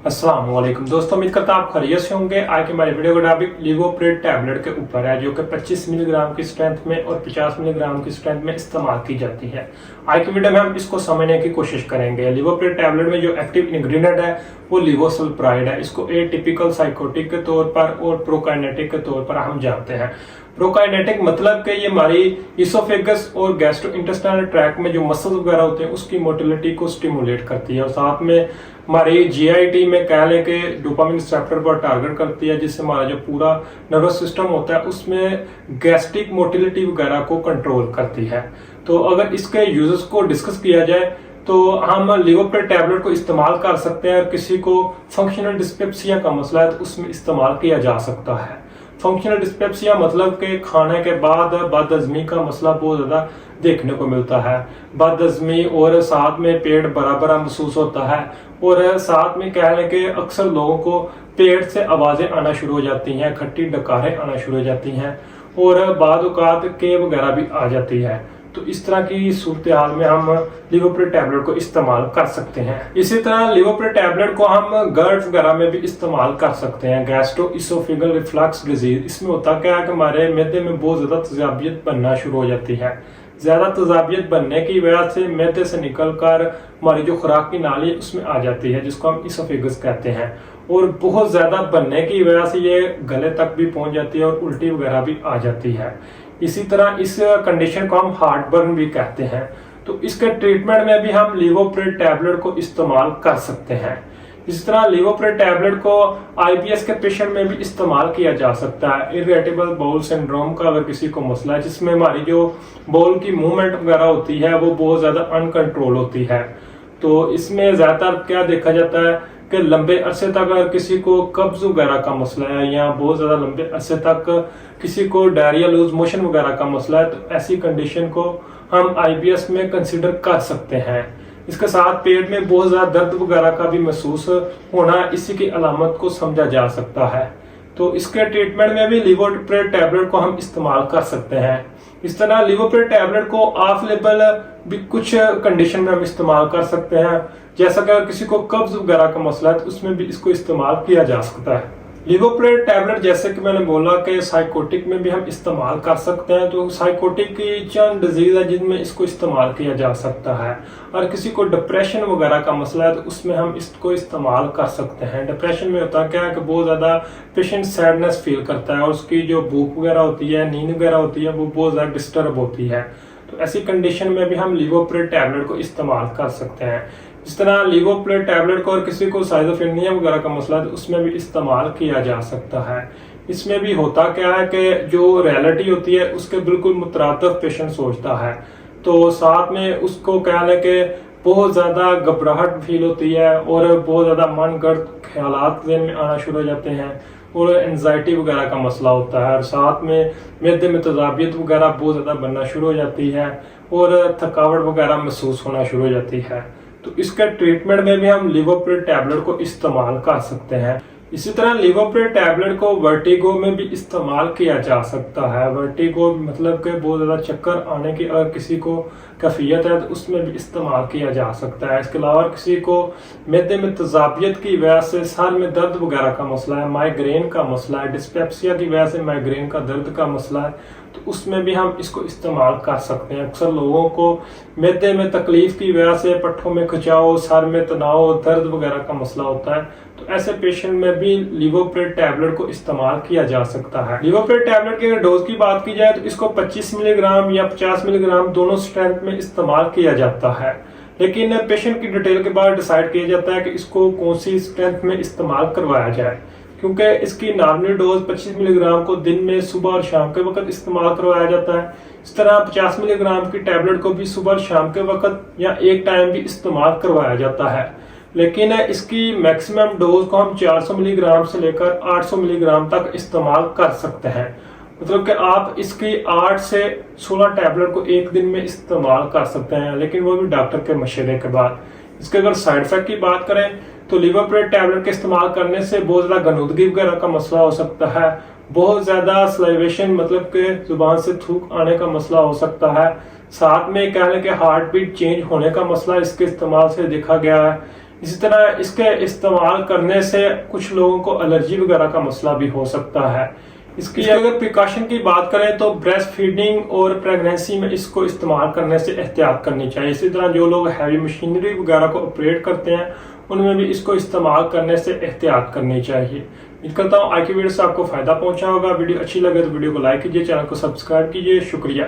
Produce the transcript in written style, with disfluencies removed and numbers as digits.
अस्सलाम वालेकुम दोस्तों, उम्मीद करता हूं आप खैरियत से होंगे। आज की हमारी वीडियो का टॉपिक लिवोप्रिड टैबलेट के ऊपर है, जो कि 25 मिलीग्राम की स्ट्रेंथ में और 50 मिलीग्राम की स्ट्रेंथ में इस्तेमाल की जाती है। आज की वीडियो में हम इसको समझने की कोशिश करेंगे। लिवोप्रिड टैबलेट में जो एक्टिव इंग्रेडिएंट है वो लिवोसल्प्राइड है। इसको एटिपिकल साइकोटिक के तौर पर और प्रोकाइनेटिक के तौर पर हम जानते हैं। प्रोकाइनेटिक मतलब कि ये हमारी इसोफेगस और गैस्ट्रोइंटेस्टाइनल ट्रैक में जो मसल्स वगैरह होते हैं उसकी मोटिलिटी को स्टिमुलेट करती है, और साथ में हमारी जीआईटी में कह लें कि डोपामिन रिसेप्टर पर टारगेट करती है, जिससे हमारा जो पूरा नर्वस सिस्टम होता है उसमें गैस्ट्रिक मोटिलिटी वगैरह को कंट्रोल करती है। तो अगर इसके यूजेस को डिस्कस किया जाए तो हम लिवोप्रिड टैबलेट को इस्तेमाल कर सकते हैं। और किसी को फंक्शनल डिस्पेप्सिया का मसला है तो उसमें इस्तेमाल किया जा सकता है। फंक्शनल डिस्पेप्सिया मतलब कि खाने के बाद बदहजमी का मसला बहुत ज़्यादा देखने को मिलता है। बदहजमी और साथ में पेट भरा भरा महसूस होता है, और साथ में कह लें कि अक्सर लोगों को पेट से आवाज़ें आना शुरू हो जाती हैं, खट्टी डकारें आना शुरू हो जाती हैं, और बाद औक़ात के वगैरह भी आ जाती है। तो इस तरह की सूरत हाल में हम लिवोप्रिड टैबलेट को इस्तेमाल कर सकते हैं। इसी तरह लिवोप्रिड टैबलेट को हम गर्ट वगैरह में भी इस्तेमाल कर सकते हैं। गैस्ट्रो इसोफेगल रिफ्लक्स डिजीज, इसमें होता क्या है कि हमारे मैदे में बहुत ज़्यादा तेजाबियत बनना शुरू हो जाती है। ज़्यादा तेजाबियत बनने की वजह से मैदे से निकलकर हमारी जो खुराक की नाली है उसमें आ जाती है, जिसको हम इसोफेगस कहते हैं, और बहुत ज़्यादा बनने की वजह से ये गले तक भी पहुंच जाती है और उल्टी वगैरह भी आ जाती है। इसी तरह इस कंडीशन को हम हार्ट बर्न भी कहते हैं। तो इसके ट्रीटमेंट में भी हम लिवोप्रिड टैबलेट को इस्तेमाल कर सकते हैं। इस तरह लिवोप्रिड टैबलेट को आईबीएस के पेशेंट में भी इस्तेमाल किया जा सकता है। इरिटेबल बाउल सिंड्रोम का अगर किसी को मसला है, जिसमें हमारी जो बाउल की मूवमेंट वगैरह होती है वो बहुत ज़्यादा अनकंट्रोल होती है, तो इसमें ज़्यादातर क्या देखा जाता है कि लंबे अरसे तक अगर किसी को कब्ज वगैरह का मसला है या बहुत ज़्यादा लंबे अरसे तक किसी को डायरिया लूज मोशन वगैरह का मसला है, तो ऐसी कंडीशन को हम आईबीएस में कंसिडर कर सकते हैं। इसके साथ पेट में बहुत ज़्यादा दर्द वगैरह का भी महसूस होना इसी की अलामत को समझा जा सकता है। तो इसके ट्रीटमेंट में भी लिवोप्रिड टैबलेट को हम इस्तेमाल कर सकते हैं। इस तरह लिवोप्रिड टैबलेट को ऑफ लेबल भी कुछ कंडीशन में हम इस्तेमाल कर सकते हैं, जैसा कि किसी को कब्ज वगैरह का मसला है तो उसमें भी इसको इस्तेमाल किया जा सकता है। लिवोप्रिड टैबलेट जैसे कि मैंने बोला कि साइकोटिक में भी हम इस्तेमाल कर सकते हैं। तो साइकोटिक की चंद डिजीज है जिनमें इसको इस्तेमाल किया जा सकता है, और किसी को डिप्रेशन वगैरह का मसला है तो उसमें हम इसको इस्तेमाल कर सकते हैं। डिप्रेशन में होता क्या है कि बहुत ज़्यादा पेशेंट सैडनेस फील करता है, और उसकी जो भूख वगैरह होती है, नींद वगैरह होती है, वो बहुत ज़्यादा डिस्टर्ब होती है। तो ऐसी कंडीशन में भी हम लिवोप्रिड टैबलेट को इस्तेमाल कर सकते हैं। इस तरह लिवोप्रिड टैबलेट को और किसी को साइज़ोफ्रेनिया वगैरह का मसला है तो उसमें भी इस्तेमाल किया जा सकता है। इसमें भी होता क्या है कि जो रियलिटी होती है उसके बिल्कुल मुतरादिफ पेशेंट सोचता है, तो साथ में उसको क्या है कि बहुत ज़्यादा घबराहट फील होती है, और बहुत ज़्यादा मन गर्द ख्यालात ज़हन में आना शुरू हो जाते हैं, और एंजाइटी वगैरह का मसला होता है, और साथ में मैदे में तेजाबियत वगैरह बहुत ज़्यादा बनना शुरू हो जाती है, और थकावट वगैरह महसूस होना शुरू हो जाती है। तो इसके ट्रीटमेंट में भी हम लिवोप्रिड टैबलेट को इस्तेमाल कर सकते हैं। इसी तरह लिवोप्रिड टैबलेट को वर्टिगो में भी इस्तेमाल किया जा सकता है। वर्टिगो मतलब कि बहुत ज़्यादा चक्कर आने की अगर किसी को कैफियत है तो उसमें भी इस्तेमाल किया जा सकता है। इसके अलावा किसी को मैदे में तेजाबियत की वजह से सर में दर्द वगैरह का मसला है, माइग्रेन का मसला है, डिस्पेप्सिया की वजह से माइग्रेन का दर्द का मसला है, तो उसमें भी हम इसको इस्तेमाल कर सकते हैं। अक्सर लोगों को मैदे में तकलीफ की वजह से पट्ठों में खिंचाव, सर में तनाव, दर्द वगैरह का मसला होता है, तो ऐसे पेशेंट में भी लिवोप्रिड टैबलेट को इस्तेमाल किया जा सकता है। लिवोप्रिड टैबलेट की अगर डोज की बात की जाए तो इसको 25 मिलीग्राम या 50 मिलीग्राम दोनों स्ट्रेंथ में इस्तेमाल किया जाता है, लेकिन पेशेंट की डिटेल के बाद डिसाइड किया जाता है कि इसको कौन सी स्ट्रेंथ में इस्तेमाल करवाया जाए, क्योंकि इसकी नॉर्मल डोज 25 मिलीग्राम को दिन में सुबह और शाम के वक्त इस्तेमाल करवाया जाता है। इस तरह 50 मिलीग्राम की टैबलेट को भी सुबह और शाम के वक्त या एक टाइम भी इस्तेमाल करवाया जाता है, लेकिन इसकी मैक्सिमम डोज को हम 400 मिलीग्राम से लेकर 800 मिलीग्राम तक इस्तेमाल कर सकते हैं। मतलब कि आप इसकी 8 से 16 टैबलेट को एक दिन में इस्तेमाल कर सकते हैं, लेकिन वो भी डॉक्टर के मशवरे के बाद। इसके अगर साइड इफेक्ट की बात करें तो लिवोप्रिड टैबलेट के इस्तेमाल करने से बहुत ज़्यादा गनुदगी वगैरह का मसला हो सकता है, बहुत ज़्यादा सलाइवेशन मतलब कि जुबान से थूक आने का मसला हो सकता है, साथ में कहने के हार्ट बीट चेंज होने का मसला इसके इस्तेमाल से देखा गया है। इसी तरह इसके इस्तेमाल करने से कुछ लोगों को एलर्जी वगैरह का मसला भी हो सकता है। इसकी अगर प्रिकॉशन की बात करें तो ब्रेस्ट फीडिंग और प्रेगनेंसी में इसको इस्तेमाल करने से एहतियात करनी चाहिए। इसी तरह जो लोग हैवी मशीनरी वगैरह को ऑपरेट करते हैं उनमें भी इसको इस्तेमाल करने से एहतियात करनी चाहिए। उम्मीद करता हूँ आज की वीडियो से आपको फायदा पहुंचा होगा। वीडियो अच्छी लगे तो वीडियो को लाइक कीजिए, चैनल को सब्सक्राइब कीजिए। शुक्रिया।